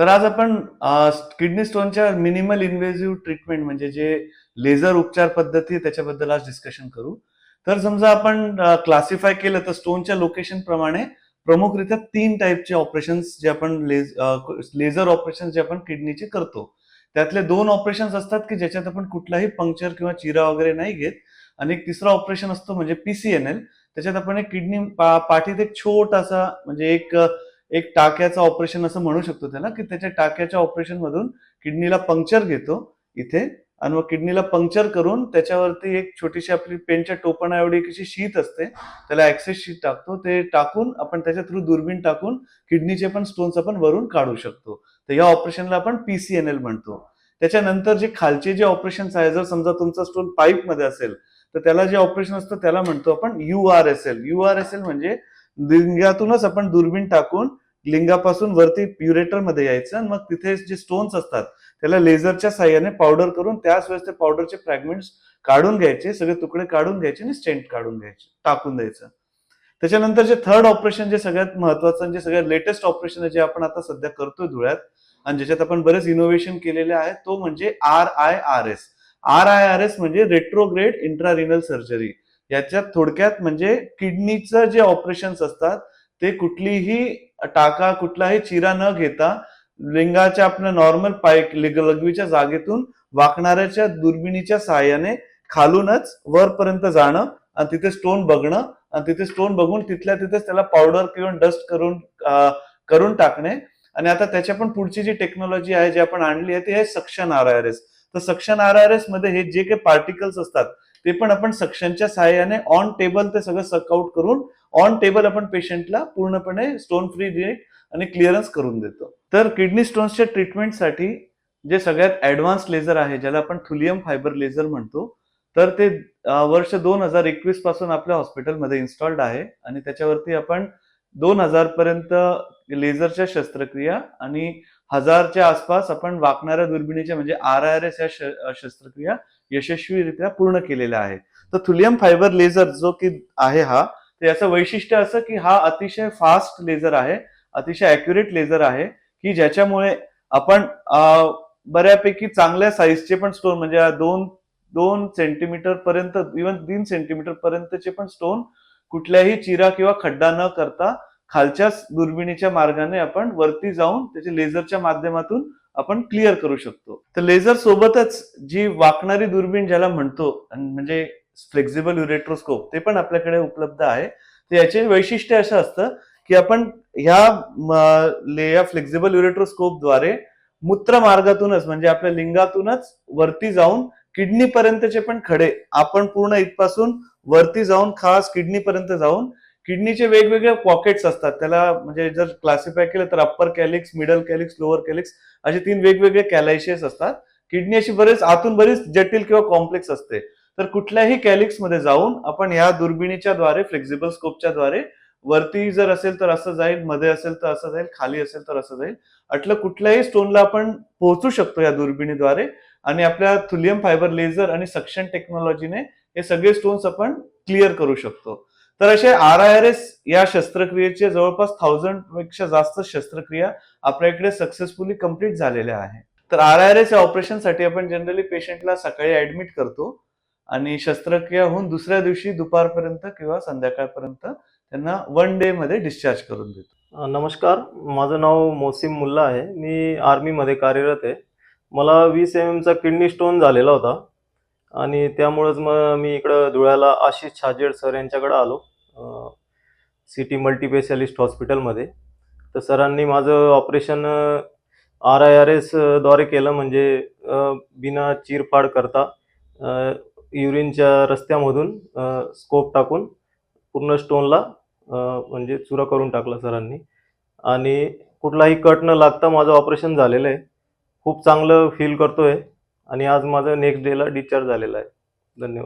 तर आज आपण किडनी स्टोनच्या मिनिमल इन्व्हेसिव्ह ट्रीटमेंट म्हणजे जे लेझर उपचार पद्धती आहे त्याच्याबद्दल आज डिस्कशन करू. तर समजा आपण क्लासिफाय केलं तर स्टोनच्या लोकेशन प्रमाणे प्रमुखरित्या 3 टाइपचे ऑपरेशन्स जे आपण लेझर ऑपरेशन जे आपण किडनीचे करतो. त्यातले 2 ऑपरेशन्स असतात की ज्याच्यात आपण कुठलाही पंक्चर किंवा चिरा वगैरे नाही घेत आणि एक तिसरा ऑपरेशन असतो म्हणजे पीसीएनएल. त्याच्यात आपण एक किडनी पाठीत एक छोटासा म्हणजे एक टाक्याचं ऑपरेशन असं म्हणू शकतो त्याला, की त्याच्या टाक्याच्या ऑपरेशन मधून किडनीला पंक्चर घेतो इथे आणि मग किडनीला पंक्चर करून त्याच्यावरती एक छोटीशी आपली पेनच्या टोपणा एवढी एक अशी शीत असते, त्याला ऍक्सेस शीट टाकतो. ते टाकून आपण त्याच्या थ्रू दुर्बीण टाकून किडनीचे पण स्टोन्स आपण वरून काढू शकतो. तर या ऑपरेशनला आपण पीसीएनएल म्हणतो. त्याच्यानंतर जे खालचे जे ऑपरेशन्स आहे, जर समजा तुमचा स्टोन पाईप मध्ये असेल तर त्याला जे ऑपरेशन असतं त्याला म्हणतो आपण यूआरएसएल. यूआरएसएल म्हणजे लिंगातूनच आपण दुर्बीण टाकून लिंगापासून वरती प्युरेटर मध्ये यायचं आणि मग तिथे जे स्टोन्स असतात त्याला लेझरच्या साह्याने पावडर करून त्याच वेळेस ते पावडरचे फ्रॅगमेंट्स काढून घ्यायचे, सगळे तुकडे काढून घ्यायचे आणि स्टेंट काढून घ्यायचे, टाकून द्यायचं. त्याच्यानंतर जे थर्ड ऑपरेशन जे सगळ्यात महत्वाचं जे सगळ्यात लेटेस्ट ऑपरेशन आहे जे आपण आता सध्या करतोय धुळ्यात आणि ज्याच्यात आपण बरेच इनोव्हेशन केलेले आहे तो म्हणजे RIRS. RIRS म्हणजे रेट्रोग्रेड इंट्रारिनल सर्जरी. याच्यात थोडक्यात म्हणजे किडनीचं जे ऑपरेशन्स असतात ते कुठलीही टाका कुठलाही चिरा न घेता लिंगाच्या आपल्या नॉर्मल पाय लघवीच्या जागेतून वाकणाऱ्याच्या दुर्बिणीच्या सहाय्याने खालूनच वरपर्यंत जाणं आणि तिथे स्टोन बघणं आणि तिथे स्टोन बघून तिथल्या तिथेच त्याला पावडर किंवा डस्ट करून टाकणे. आणि आता त्याच्या पण पुढची जी टेक्नॉलॉजी आहे जी आपण आणली आहे ती आहे सक्शन RIRS. तर सक्शन RIRS मध्ये हे जे काही पार्टिकल्स असतात ते पण आपण सक्शनच्या सहाय्याने ऑन टेबल ते सगळं सकआउट करून ऑन टेबल आपण पेशंटला पूर्णपणे स्टोन फ्री आणि क्लिअरन्स करून देतो. तर किडनी स्टोन्सच्या ट्रीटमेंटसाठी जे सगळ्यात ऍडव्हान्स लेझर आहे ज्याला आपण थुलियम फायबर लेझर म्हणतो, तर ते वर्ष 2021 पासून आपल्या हॉस्पिटलमध्ये इन्स्टॉल्ड आहे आणि त्याच्यावरती आपण 2000 पर्यंत लेझरच्या शस्त्रक्रिया आणि 1000च्या आसपास आपण वाकणाऱ्या दुर्बिणीच्या म्हणजे RIRS या शस्त्रक्रिया यशस्वीरित्या पूर्ण केलेल्या आहे. तर थुलियम फायबर लेझर जो की आहे हा, तर याचं वैशिष्ट्य असं की हा अतिशय फास्ट लेझर आहे, अतिशय अॅक्युरेट लेझर आहे की ज्याच्यामुळे आपण बऱ्यापैकी चांगल्या साईजचे पण स्टोन म्हणजे 2 सेंटीमीटर पर्यंत इव्हन 3 सेंटीमीटर पर्यंतचे पण स्टोन कुठल्याही चिरा किंवा खड्डा न करता खालच्याच दुर्बिणीच्या मार्गाने आपण वरती जाऊन त्याच्या लेझरच्या माध्यमातून आपण क्लिअर करू शकतो. तर लेझर सोबतच जी वाकणारी दुर्बीण ज्याला म्हणतो म्हणजे फ्लेक्झिबल युरेट्रोस्कोप ते पण आपल्याकडे उपलब्ध आहे. तर याचे वैशिष्ट्य असं असतं की आपण ह्या फ्लेक्झिबल युरेट्रोस्कोपद्वारे मूत्र मार्गातूनच म्हणजे आपल्या लिंगातूनच वरती जाऊन किडनी पर्यंतचे पण खडे आपण पूर्ण इथपासून वरती जाऊन खास किडनी पर्यंत जाऊन किडनीचे वेगवेगळे पॉकेट्स असतात. त्याला म्हणजे जर क्लासिफाय केलं तर upper calyx, middle calyx, lower calyx असे 3 वेगवेगळे कॅलायशियस असतात. किडनी अशी आतून बरीच जटिल किंवा कॉम्प्लेक्स असते. तर कुठल्याही कॅलिक्स मध्ये जाऊन आपण ह्या दुर्बिणीच्या द्वारे फ्लेक्झिबल स्कोपच्या द्वारे वरती जर असेल तर असं जाईल, मध्ये असेल तर असं जाईल, खाली असेल तर असं जाईल, अटलं कुठल्याही स्टोनला आपण पोहोचू शकतो या दुर्बिणीद्वारे आणि आपल्या थुलियम फायबर लेझर आणि सक्शन टेक्नॉलॉजीने हे सगळे स्टोन्स आपण क्लिअर करू शकतो. तर असे RIRS या शस्त्रक्रियेचे जवळपास 1000 पेक्षा जास्त शस्त्रक्रिया आपल्याकडे सक्सेसफुली कंप्लीट झालेल्या आहे. तर RIRS या ऑपरेशनसाठी आपण जनरली पेशंटला सकाळी ऍडमिट करतो आणि शस्त्रक्रिया होऊन दुसऱ्या दिवशी दुपारपर्यंत किंवा संध्याकाळपर्यंत त्यांना 1 डे मध्ये डिस्चार्ज करून देतो. नमस्कार, माझं नाव मोसिम मुल्ला आहे. मी आर्मीमध्ये कार्यरत आहे. मला 20 चा किडनी स्टोन झालेला होता आणि त्यामुळेच मग मी इकडं धुळ्याला आशिष छाजेड सर यांच्याकडे आलो, सिटी मल्टीस्पेशालिस्ट हॉस्पिटलमध्ये. तर सरांनी माझं ऑपरेशन RIRS द्वारे केलं म्हणजे बिना चीरफाड करता युरिनच्या रस्त्यामधून स्कोप टाकून पूर्ण स्टोनला म्हणजे चुरा करून टाकला सरांनी आणि कुठलाही कट न लागता माझं ऑपरेशन झालेलं आहे. खूप चांगलं फील करतोय आणि आज माझं नेक्स्ट डेला डिस्चार्ज झालेला आहे. धन्यवाद.